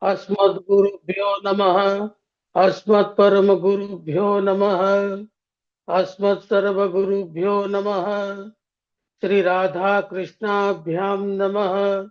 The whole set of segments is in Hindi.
अस्मद्गुरुभ्यो नमः। अस्मत्परमगुरुभ्यो नमः। अस्मत्सर्वगुरुभ्यो नमः। श्री राधा कृष्णाभ्यां नमः।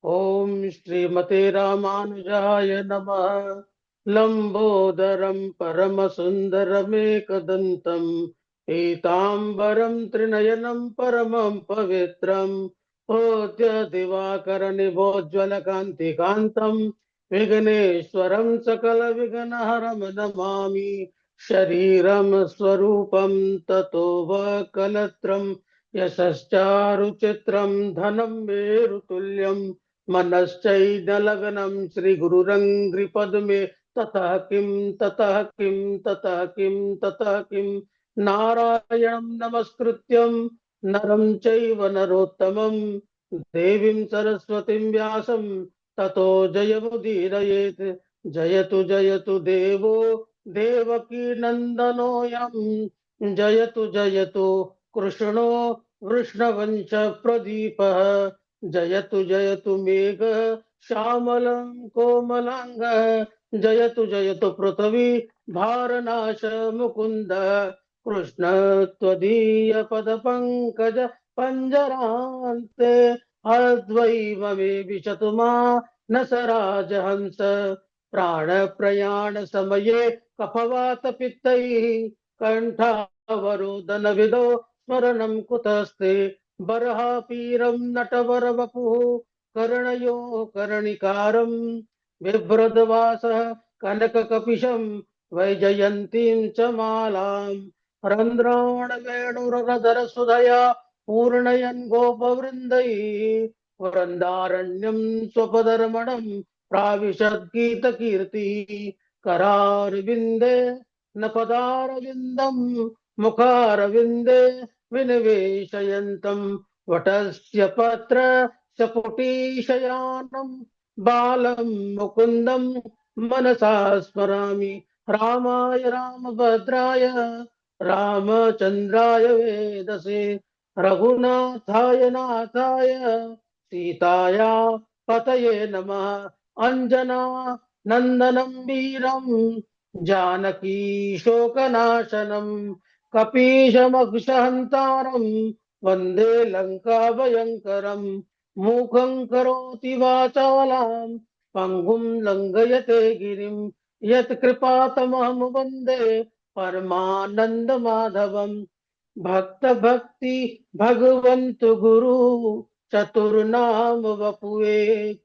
ओम श्रीमते रामानुजाय नमः। लंबोदरं परमसुंदरमेकदंतं पीतांबरं त्रिनयनं परमं पवित्रं पूज्य दिवाकर निभोज्वलकान्तिकान्तं विघ्नेश्वरं सकलविघ्नहरं नमामि। शरीरं स्वरूपं ततो वकलत्रं यशश्चारुचित्रं धनं मेरुतुल्यं मनश्चैनलग्नं श्रीगुरुरङ्घ्रिपद्मे ततः किं ततः किं ततः किं ततः किं नारायणं नमस्कृत्यं नरं चैव नरोत्तमं देवीं सरस्वतीं व्यासं ततो जयमुदीरयेत्। जयतु जयतु देवो देवकी नन्दनोऽयं जयतु जयतु कृष्णो वृष्णवंश प्रदीपः। जयतु जयतु मेघ श्यामलं कोमलांग। जयतु जयतु पृथ्वी भारनाश मुकुंद। कृष्ण त्वदीय पद पंकज पंजरान्ते अद्वैममे विशतु मानसराज हंस। प्राण प्रयाण समये कफवात पित्तैः कंठावरोदन विदो स्मरणं कुतस्ते। बर्हापीरं नटवरवपुः कर्णयो कर्णिकारं बिभ्रद्वासः कनककपिशं वैजयन्तीं च मालां रन्ध्राण वेणुरधरसुधया पूर्णयन् गोपवृन्दैः वृन्दारण्यं स्वपदरमणं प्राविशद्गीतकीर्तिः। करारविन्दे न पदारविन्दं मुखारविन्दे विनिवेशयन्तं वटस्य पत्रस्य पुटीशयानं बालं मुकुन्दं मनसा स्मरामि। रामाय रामभद्राय रामचन्द्राय वेदसे रघुनाथाय नाथाय सीताया पतये नमः। अंजना नंदनं वीरं जानकी शोकनाशनं कपीशमक्षहन्तारं वन्दे लङ्काभयङ्करं। मूकं करोति वाचालां पङ्गुं लङ्घयते गिरिं यत्कृपातमहं वन्दे परमानन्दमाधवम्। भक्त भक्ति भगवंत गुरु चतुर्नाम वपु एक।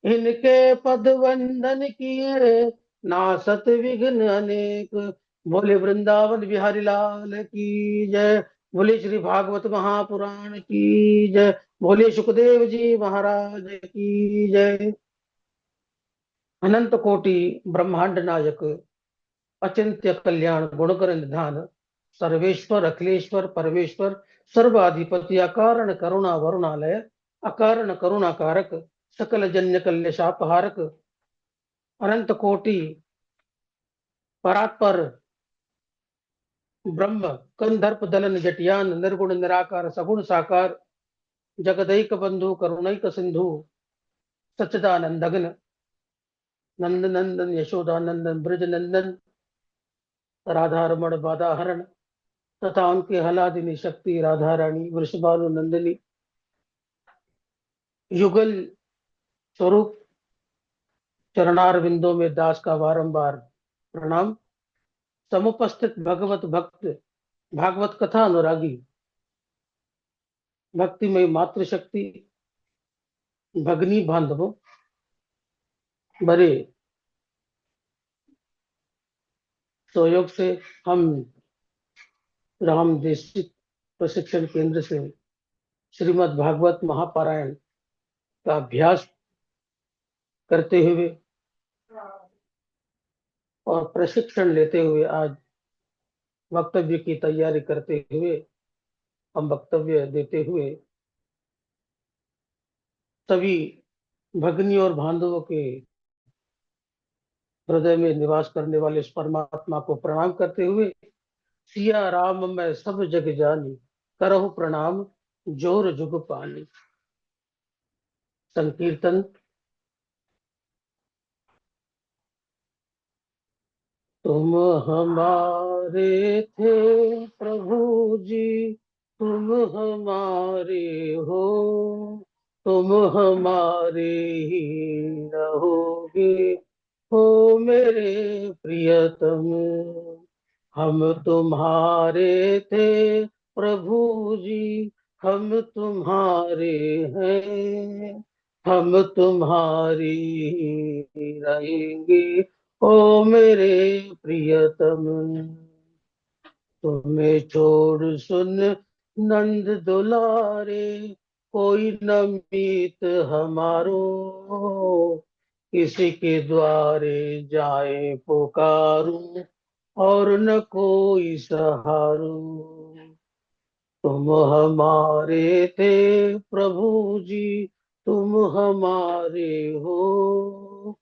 इनके पद वंदन किए नासत विघ्न अनेक। बोले वृंदावन बिहारी लाल की जय। बोले श्री भागवत महापुराण की जय। बोले सुखदेव जी महाराज की जय। अनंत कोटि ब्रह्मांड नायक अचिंत्य कल्याण गुणकर निधान सर्वेश्वर अखिलेश्वर परमेश्वर सर्वाधिपति अकारण करुणा वरुणालय अकारण करुणा कारक सकल जन्य कल्य शापहारक अनंत कोटि परात्पर ब्रह्म कंदर्प दलन जटियान निर्गुण निराकार सगुण साकार जगदैक बंधु करुणैक सिंधु सच्चिदानंदघन नंद नंदन यशोदानंदन ब्रज नंदन राधा रमण बाधाहरण तथा उनके हलादिनी शक्ति राधा रानी वृषभानु नंदिनी युगल स्वरूप चरणार बिंदों में दास का बारंबार प्रणाम। समुपस्थित भगवत भक्त भागवत कथा अनुरागी भक्तिमय मातृशक्ति भगनी बांधवों बड़े सहयोग से हम राम देशिक प्रशिक्षण केंद्र से श्रीमद् भागवत महापारायण का अभ्यास करते हुए और प्रशिक्षण लेते हुए आज वक्तव्य की तैयारी करते हुए हम वक्तव्य देते हुए सभी भगनी और बांधवों के हृदय में निवास करने वाले इस परमात्मा को प्रणाम करते हुए सिया राम मैं सब जग जानी करहु प्रणाम जोर जुग पानी। संकीर्तन तुम हमारे थे प्रभु जी, तुम हमारे हो, तुम हमारे ही रहोगे, हो मेरे प्रियतम। हम तुम्हारे थे प्रभु जी, हम तुम्हारे हैं, हम तुम्हारी ही रहेंगे, ओ मेरे प्रियतम। तुम्हें छोड़ सुन नंद दुलारे, कोई न मीत हमारो, किसी के द्वारे जाए पुकारूं, और न कोई सहारो। तुम हमारे थे प्रभु जी, तुम हमारे हो,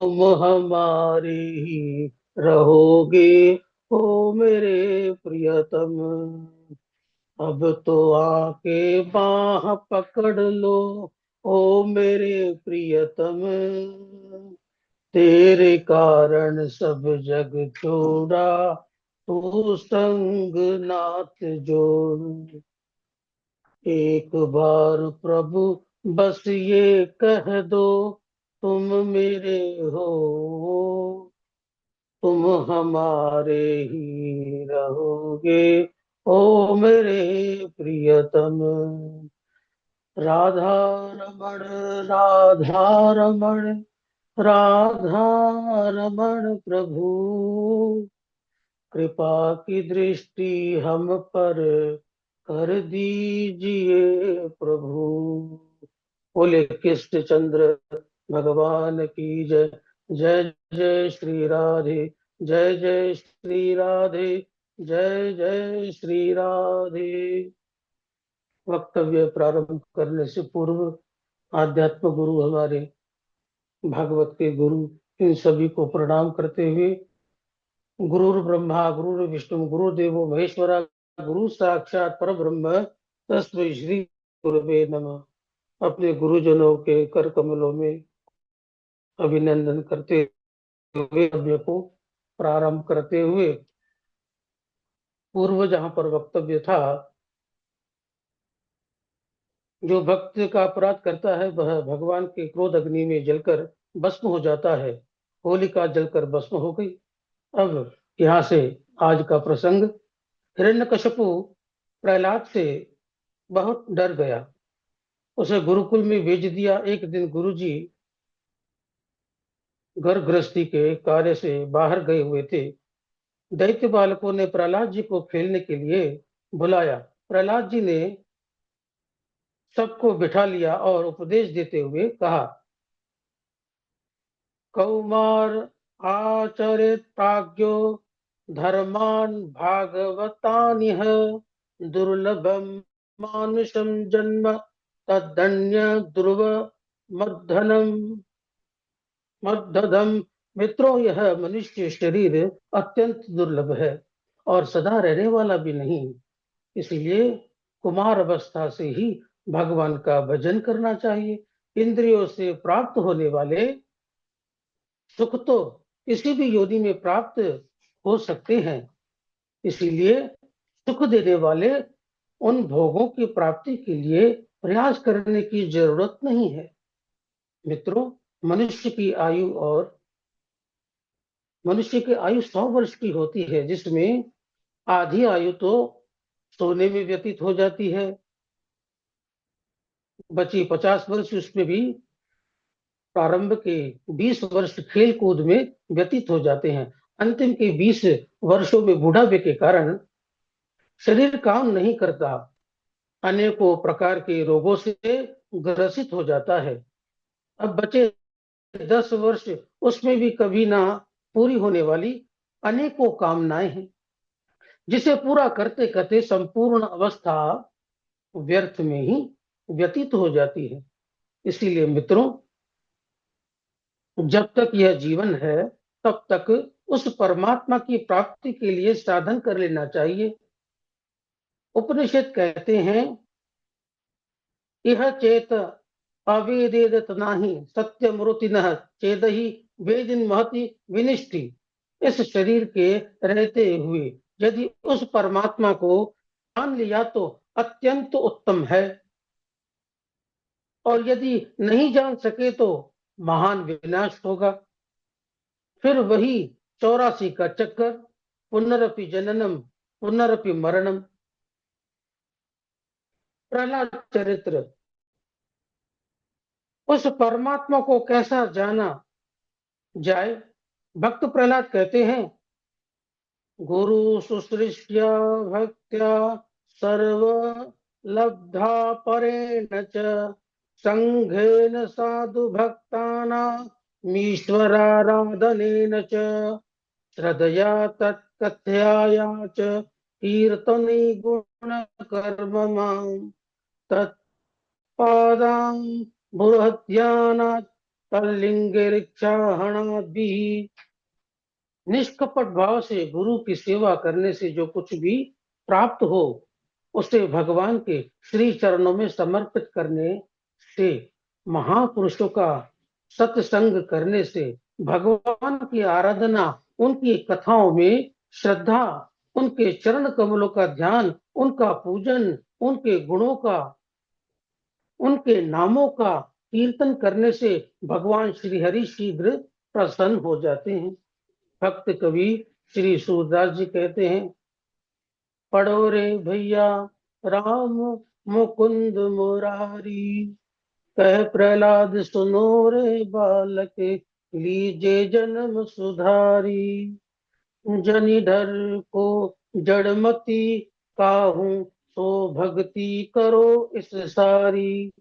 तुम हमारे ही रहोगे, ओ मेरे प्रियतम। अब तो आके बाह पकड़ लो, ओ मेरे प्रियतम। तेरे कारण सब जग छोड़ा, तू संग नाथ जोड़। एक बार प्रभु बस ये कह दो, तुम मेरे हो, तुम हमारे ही रहोगे, ओ मेरे प्रियतम। राधा रमण, राधा रमण, राधा रमण प्रभु, कृपा की दृष्टि हम पर कर दीजिए प्रभु। बोले कृष्ण चंद्र भगवान की जय। जय जय श्री राधे, जय जय श्री राधे, जय जय श्री राधे। वक्तव्य प्रारंभ करने से पूर्व आध्यात्म गुरु हमारे भागवत के गुरु इन सभी को प्रणाम करते हुए, गुरुर् ब्रह्मा गुरुर् विष्णु गुरुदेवो महेश्वरा, गुरु साक्षात पर ब्रह्म तस्मै श्री गुरुवे नमः। अपने गुरुजनों के कर कमलों में अभिनंदन करते हुए वक्तव्य को प्रारंभ करते हुए, पूर्व जहां पर वक्तव्य था, जो भक्त का अपराध करता है वह भगवान के क्रोध अग्नि में जलकर भस्म हो जाता है। होलिका जलकर भस्म हो गई। अब यहाँ से आज का प्रसंग, हिरण्यकशिपु प्रहलाद से बहुत डर गया, उसे गुरुकुल में भेज दिया। एक दिन गुरुजी घर गृहस्थी के कार्य से बाहर गए हुए थे। दैत्य बालकों ने प्रहलाद जी को खेलने के लिए बुलाया। प्रहलाद जी ने सबको बिठा लिया और उपदेश देते हुए कहा, कौमार आचरित प्राज्ञो धर्मान भागवतानिह, दुर्लभम मानुषम जन्म तदन्य ध्रुव मद्धनम मद्धदम। मित्रों, यह मनुष्य शरीर अत्यंत दुर्लभ है और सदा रहने वाला भी नहीं। इसलिए कुमार अवस्था से ही भगवान का भजन करना चाहिए। इंद्रियों से प्राप्त होने वाले सुख तो किसी भी योनि में प्राप्त हो सकते हैं, इसीलिए सुख देने वाले उन भोगों की प्राप्ति के लिए प्रयास करने की जरूरत नहीं है। मित्रों, मनुष्य की आयु और मनुष्य की आयु 100 वर्ष की होती है, जिसमें आधी आयु तो सोने में व्यतीत हो जाती है, बची 50 वर्ष उसमें भी प्रारंभ के 20 वर्ष खेल कूद में व्यतीत हो जाते हैं। अंतिम के 20 वर्षों में बुढ़ापे के कारण शरीर काम नहीं करता, अनेकों प्रकार के रोगों से ग्रसित हो जाता है। अब बचे 10 वर्ष, उसमें भी कभी ना पूरी होने वाली अनेकों कामनाएं हैं, जिसे पूरा करते करते संपूर्ण अवस्था व्यर्थ में ही व्यतीत हो जाती है। इसीलिए मित्रों, जब तक यह जीवन है तब तक उस परमात्मा की प्राप्ति के लिए साधन कर लेना चाहिए। उपनिषद कहते हैं, यह चेत अवेदेत नाही सत्यमूर्ति न चेदहि वेदिन महति विनिष्टि। इस शरीर के रहते हुए यदि उस परमात्मा को जान लिया तो अत्यंत उत्तम है, और यदि नहीं जान सके तो महान विनाश होगा। फिर वही 84 का चक्कर, पुनरपि जननम पुनरपि मरणम। प्रहलाद चरित्र। उस परमात्मा को कैसा जाना जाए? भक्त प्रहलाद कहते हैं, गुरु शुश्रूष्य भक्त्या सर्व लब्धा परेण च संघेन साधु भक्तानामीश्वराराधनेन च श्रद्धया तत्कथ्याया च कीर्तने गुणकर्ममां तत्पादां बुरहत्यानात् तल्लिंगेरिक्षाहणाद्भिः। निष्कपट भाव से गुरु की सेवा करने से जो कुछ भी प्राप्त हो, उसे भगवान के श्री चरणों में समर्पित करने से, महापुरुषों का सत्संग करने से, भगवान की आराधना, उनकी कथाओं में श्रद्धा, उनके चरण कमलों का ध्यान, उनका पूजन, उनके गुणों का, उनके नामों का कीर्तन करने से भगवान श्री हरि शीघ्र प्रसन्न हो जाते हैं। भक्त कवि श्री सूरदास जी कहते हैं, पढ़ो रे भैया राम मुकुंद मुरारी, कह प्रहलाद सुनो रे बालक, लीजे जन्म सुधारी। जनिधर को जड़मती काहू, सो भक्ति करो इस सारी।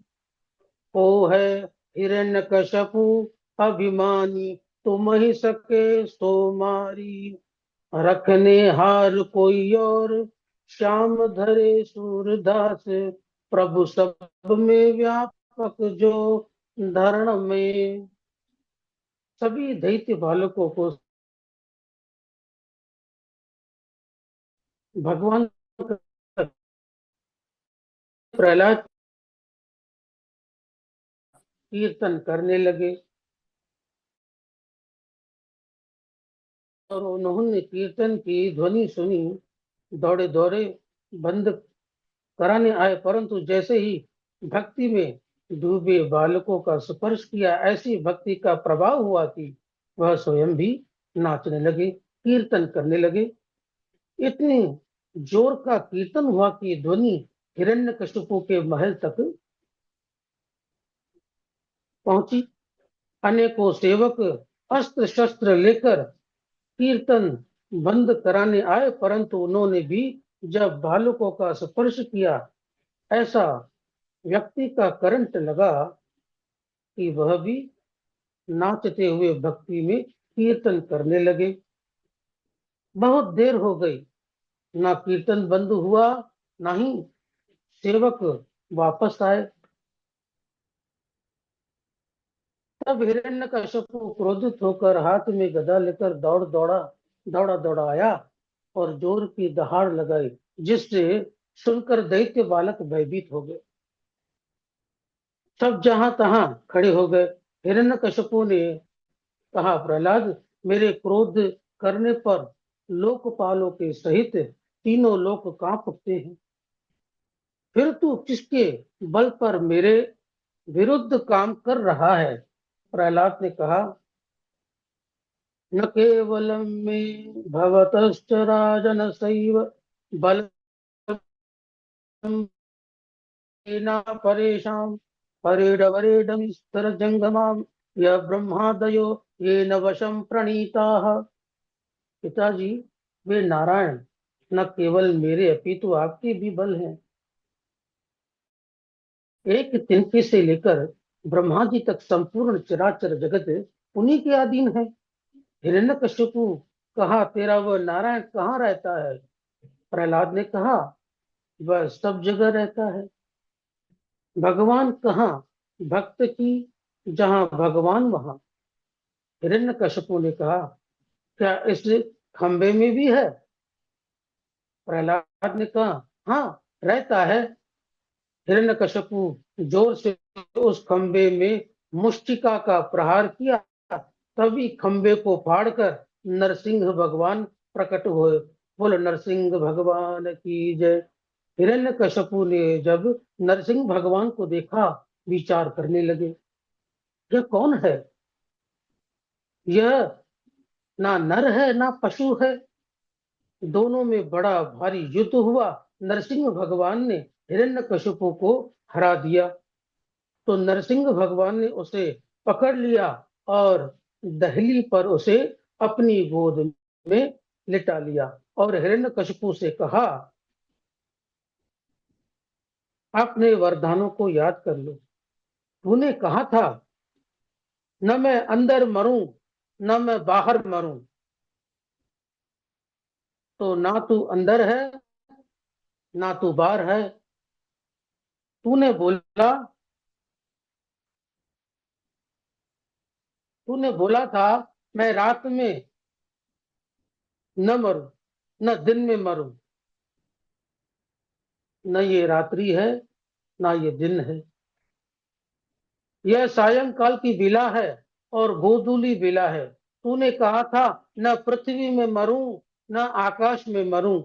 को है हिरण्यकशपु अभिमानी, तुम ही सके सो मारी। रखने हार कोई और, श्याम धरे सूरदास, प्रभु सब में व्यापक जो धरण में। सभी दैत्य बालकों को भगवान प्रहलाद कीर्तन करने लगे, और उन्होंने कीर्तन की ध्वनि सुनी, दौड़े दौड़े बंद कराने आए, परंतु जैसे ही भक्ति में डूबे बालकों का स्पर्श किया, ऐसी भक्ति का प्रभाव हुआ कि वह स्वयं भी नाचने लगे, कीर्तन करने लगे। इतने जोर का कीर्तन हुआ कि ध्वनि हिरण्यकशिपु के महल तक पहुंची। अनेकों सेवक अस्त्र शस्त्र लेकर कीर्तन बंद कराने आए, परंतु उन्होंने भी जब बालकों का स्पर्श किया, ऐसा व्यक्ति का करंट लगा कि वह भी नाचते हुए भक्ति में कीर्तन करने लगे। बहुत देर हो गई, ना कीर्तन बंद हुआ, ना ही सेवक वापस आए। तब हिरण्यकशिपु क्रोधित होकर हाथ में गदा लेकर दौड़ा दौड़ा आया और जोर की दहाड़ लगाई, जिससे सुनकर दैत्य बालक भयभीत हो गए। सब जहां तहां खड़े हो गए। हिरण्यकशिपु ने कहा, प्रहलाद, मेरे क्रोध करने पर लोकपालों के सहित तीनों लोक कांप उठते हैं, फिर तू किसके बल पर मेरे विरुद्ध काम कर रहा है? प्रहलाद ने कहा, न केवलम में भवतश्च राजन सैव बल परेशान परेडवरेडमिस्तर जंगमाम यह ब्रह्मादयो ये न वशम प्रणीताः। पिताजी, वे नारायण न केवल मेरे अपितु आपके भी बल हैं। एक तिनके से लेकर ब्रह्मा जी तक संपूर्ण चराचर जगत उन्हीं के अधीन है। हिरण्यकशिपु कहा, तेरा वह नारायण कहाँ रहता है? प्रहलाद ने कहा, वह सब जगह रहता है। भगवान कहाँ? भक्त की जहां भगवान वहां। हिरण्यकशिपु ने कहा, क्या इस खंबे में भी है? प्रहलाद ने कहा, हाँ, रहता है। हिरण्यकशिपु जोर से उस खंबे में मुष्टिका का प्रहार किया, तभी खंबे को फाड़कर नरसिंह भगवान प्रकट हुए। बोलो नरसिंह भगवान की जय। हिरण्यकश्यपु ने जब नरसिंह भगवान को देखा, विचार करने लगे, यह कौन है? यह ना नर है ना पशु है। दोनों में बड़ा भारी युद्ध हुआ। नरसिंह भगवान ने हिरण्यकश्यपु को हरा दिया, तो नरसिंह भगवान ने उसे पकड़ लिया और दहली पर उसे अपनी गोद में लिटा लिया और हिरण्यकश्यपु से कहा, अपने वरदानों को याद कर लो। तूने कहा था न मैं अंदर मरूं न मैं बाहर मरूं, तो ना तू अंदर है ना तू बाहर है। तूने बोला तूने बोला था मैं रात में न मरूं न दिन में मरूं। न ये रात्रि है ना ये दिन है। यह सायंकाल की बेला है और गोधूली बेला है। तूने कहा था न पृथ्वी में मरूं न आकाश में मरूं।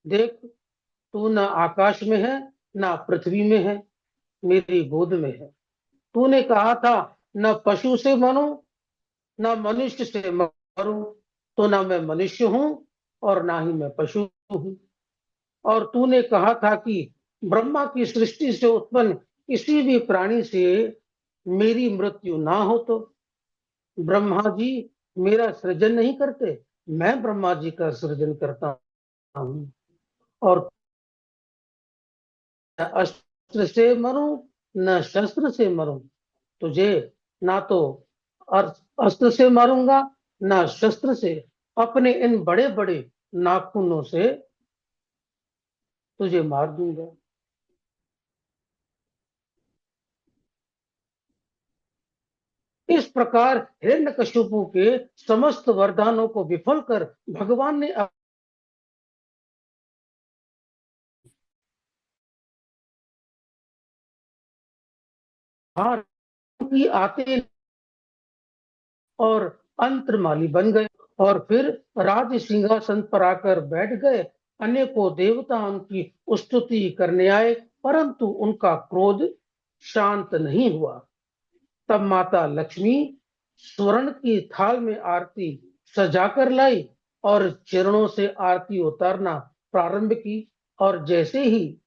देख, तू न आकाश में है न पृथ्वी में है, मेरी गोद में है। तूने कहा था न पशु से मरूं न मनुष्य से मरूं, तो ना मैं मनुष्य हूं और ना ही मैं पशु हूं। और तूने कहा था कि ब्रह्मा की सृष्टि से उत्पन्न किसी भी प्राणी से मेरी मृत्यु ना हो। तो ब्रह्मा जी मेरा सृजन नहीं करते, मैं ब्रह्मा जी का सृजन करता हूं। और न अस्त्र से मरूं न शस्त्र से मरूं, तुझे ना तो अस्त्र से मारूंगा ना शस्त्र से, अपने इन बड़े बड़े नाखूनों से तुझे मार दूंगा। इस प्रकार हिरण्यकश्यपु के समस्त वरदानों को विफल कर भगवान ने हार की आते और अंतर्माली बन गए और फिर राज सिंहासन पर आकर बैठ गए। अनेकों देवता उनकी स्तुति करने आए, परंतु उनका क्रोध शांत नहीं हुआ। तब माता लक्ष्मी स्वर्ण की थाल में आरती सजाकर लाई और चरणों से आरती उतारना प्रारंभ की। और जैसे ही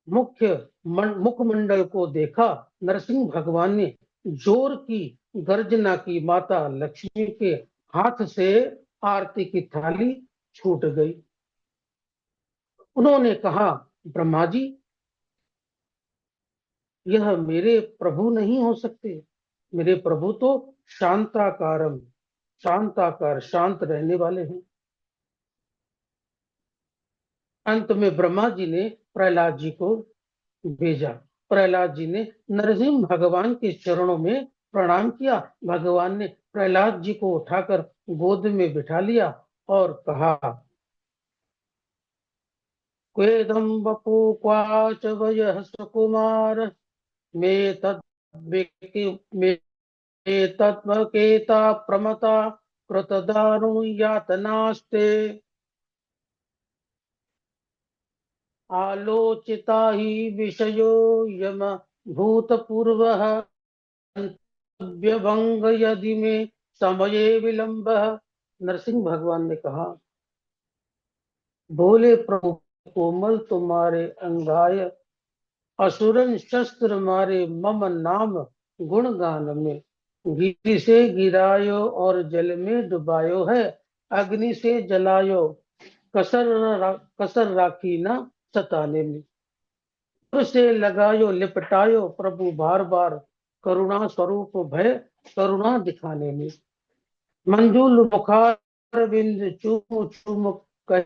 मुख्य मुखमंडल को देखा, नरसिंह भगवान ने जोर की गर्जना की। माता लक्ष्मी के हाथ से आरती की थाली छूट गई। उन्होंने कहा, ब्रह्मा जी, यह मेरे प्रभु नहीं हो सकते। मेरे प्रभु तो शांताकारम, शांताकार, शांत रहने वाले हैं। अंत में ब्रह्मा जी ने प्रहलाद जी को भेजा। प्रहलाद जी ने नरसिंह भगवान के चरणों में प्रणाम किया। भगवान ने प्रहलाद जी को उठाकर गोद में बिठा लिया और कहा, क्वेदम बपू क्वाच वयः सुकुमार मे तत्केता प्रमता कृतदारुण यातनास्ते आलोचिता ही विषयो यम भूतपूर्वः व्यभंग यदि में समय विलंब। नरसिंह भगवान ने कहा, भोले प्रभु, कोमल तुम्हारे अंगाय असुरन शस्त्र मारे मम नाम गुण गान में। गिरि से गिरायो और जल में डुबायो है, अग्नि से जलायो कसर राखी न सताने में। से लगायो लिपटायो प्रभु बार बार, करुणा स्वरूप भय करुणा दिखाने में। मंजूल मुखार बिंद चूम चूम कह,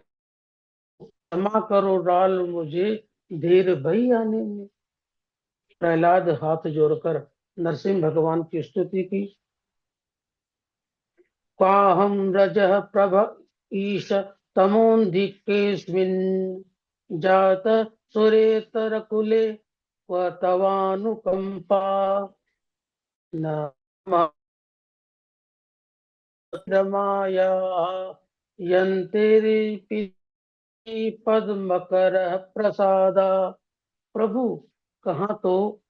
क्षमा करो डाल मुझे धीर भई आने में। प्रहलाद हाथ जोड़कर नरसिंह भगवान की स्तुति की। क्वाहम रजः प्रभ ईश तमोन्धिकेऽस्मिन् जात सुरेतर कुले क्व तवानुकंपा। न रमाया यंतेरी पद्मकर प्रसादा। प्रभु, कहाँ तो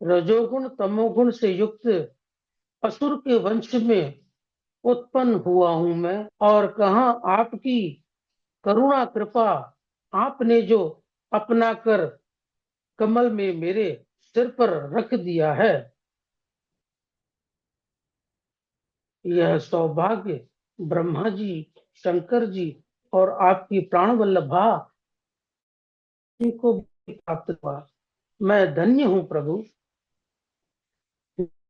रजोगुण तमोगुण से युक्त असुर के वंश में उत्पन्न हुआ हूं मैं, और कहाँ आपकी करुणा कृपा आपने जो अपना कर कमल में मेरे सिर पर रख दिया है। यह सौभाग्य ब्रह्मा जी, शंकर जी और आपकी प्राण वल्लभा जी को भी प्राप्त हुआ। मैं धन्य हूं प्रभु।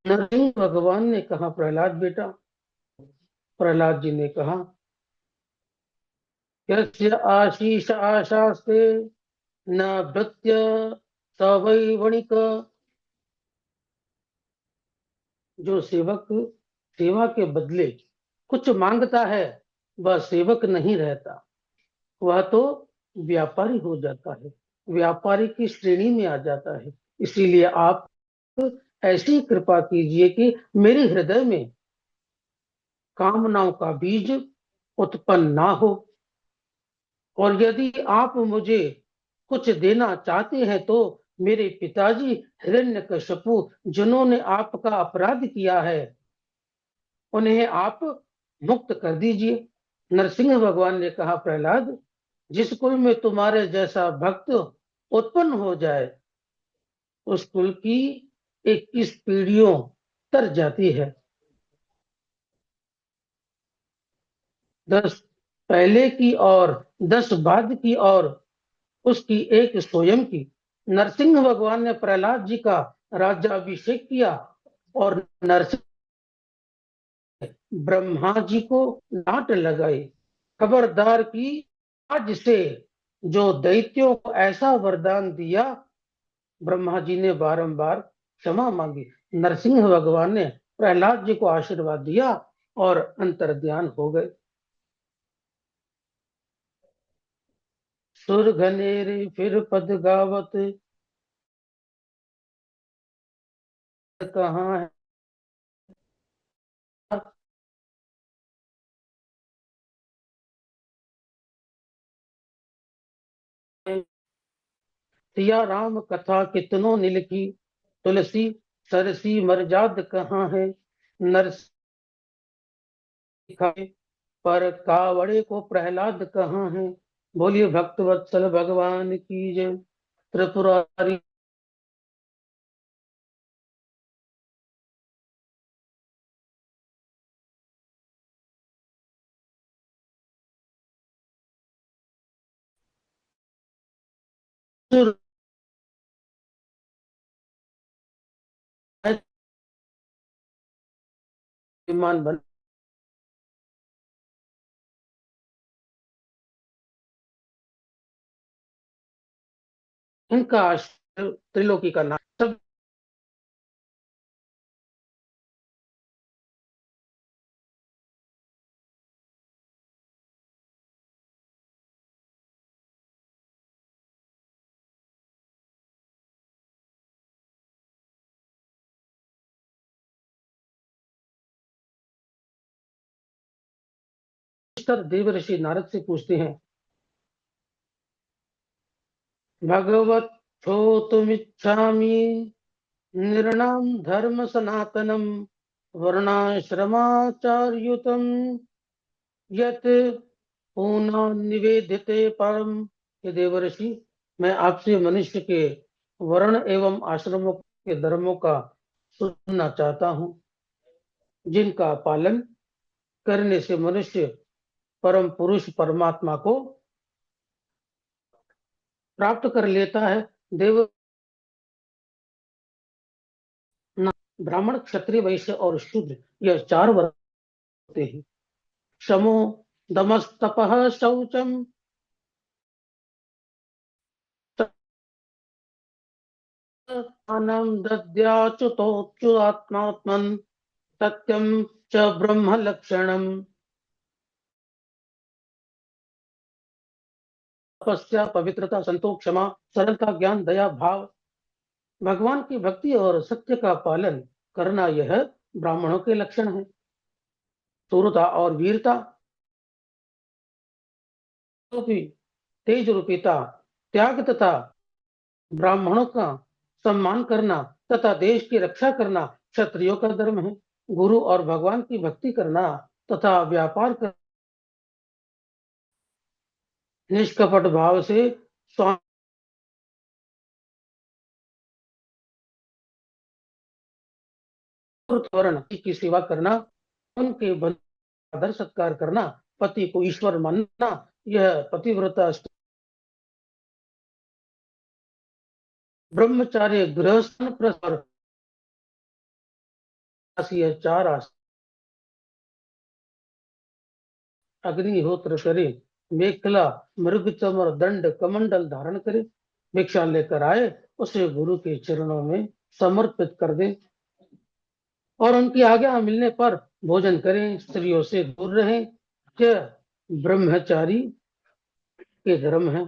नरसिंह भगवान ने कहा, प्रहलाद बेटा। प्रहलाद जी ने कहा, यस्य आशीष आशास्ते न भृत्य स वै वणिक। जो सेवक सेवा के बदले कुछ मांगता है वह सेवक नहीं रहता, वह तो व्यापारी हो जाता है, व्यापारी की श्रेणी में आ जाता है। इसीलिए आप ऐसी कृपा कीजिए कि मेरे हृदय में कामनाओं का बीज उत्पन्न ना हो, और यदि आप मुझे कुछ देना चाहते हैं तो मेरे पिताजी हिरण्यकशिपु, जिन्होंने आपका अपराध किया है, उन्हें आप मुक्त कर दीजिए। नरसिंह भगवान ने कहा, प्रहलाद, जिस कुल में तुम्हारे जैसा भक्त उत्पन्न हो जाए उस कुल की 21 पीढ़ियों तर जाती है। 10 पहले की और 10 बाद की और उसकी एक स्वयं की। नरसिंह भगवान ने प्रहलाद जी का राज्याभिषेक किया और नरसिंह ब्रह्मा जी को डांट लगाई, खबरदार की आज से जो दैत्यों को ऐसा वरदान दिया। ब्रह्मा जी ने बारंबार क्षमा मांगी। नरसिंह भगवान ने प्रहलाद जी को आशीर्वाद दिया और अंतर्ध्यान हो गए। सुर घनेरे फिर पद गावत, कहाँ है सिया राम कथा कितनों ने लिखी, तुलसी सरसी मरजाद कहाँ है। नरसिंह पर कावड़े को प्रहलाद कहाँ है। बोलिए भक्त वत्सल भगवान की जय। त्रिपुरारी विमान बन, इनका आश्रय त्रिलोकी का नाम सब देवर्षि नारद से पूछते हैं, भगवत छो तुम इच्छामी निर्णाम धर्म सनातनम वर्णाश्रमाचार्युतम यत पूना निवेदिते परम। ये देवर्षि, मैं आपसे मनुष्य के वर्ण एवं आश्रमों के धर्मों का सुनना चाहता हूँ, जिनका पालन करने से मनुष्य परम पुरुष परमात्मा को प्राप्त कर लेता है। देव ब्राह्मण क्षत्रिय वैश्य और शूद्र, यह 4 वर्ग होते हैं। शमो दमस्तपः शौचम दानं दद्याच्युतोच्युतात्मात्मन् सत्यम च ब्रह्म लक्षणम। तपस्या पवित्रता संतोष क्षमा सरलता ज्ञान दया भाव, भगवान की भक्ति और सत्य का पालन करना, यह ब्राह्मणों के लक्षण है। शूरता और वीरता रूपी तेज रूपिता त्याग तथा ब्राह्मणों का सम्मान करना तथा देश की रक्षा करना क्षत्रियों का धर्म है। गुरु और भगवान की भक्ति करना तथा व्यापार कर निष्कपट भाव से स्वामी वर्ण की सेवा करना, उनके आदर सत्कार करना, पति को ईश्वर मानना, यह पतिव्रता ब्रह्मचार्य गृहस्थ प्रसर चार अग्निहोत्र करे, मेखला मृग चमर दंड कमंडल धारण करे, भिक्षा लेकर आए उसे गुरु के चरणों में समर्पित कर दे और उनकी आज्ञा मिलने पर भोजन करें, स्त्रियों से दूर रहें, यह ब्रह्मचारी के धर्म है।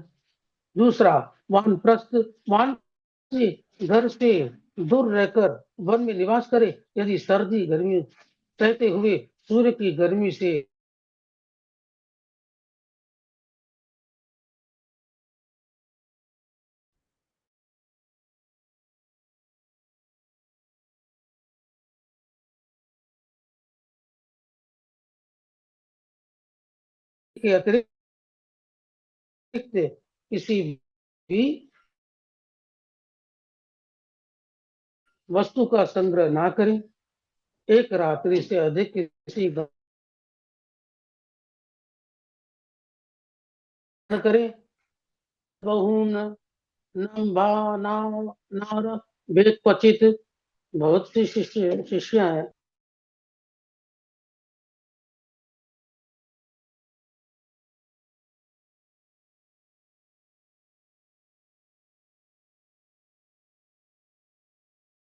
दूसरा, वानप्रस्थ वान से घर से दूर रहकर वन में निवास करे। यदि सर्दी गर्मी सहते हुए सूर्य की गर्मी से के अतिरिक्त किसी भी वस्तु का संग्रह ना करें, एक रात्रि से अधिक किसी न करें, बहुन नार वेद क्वचित बहुत सी शिष्य शिष्या हैं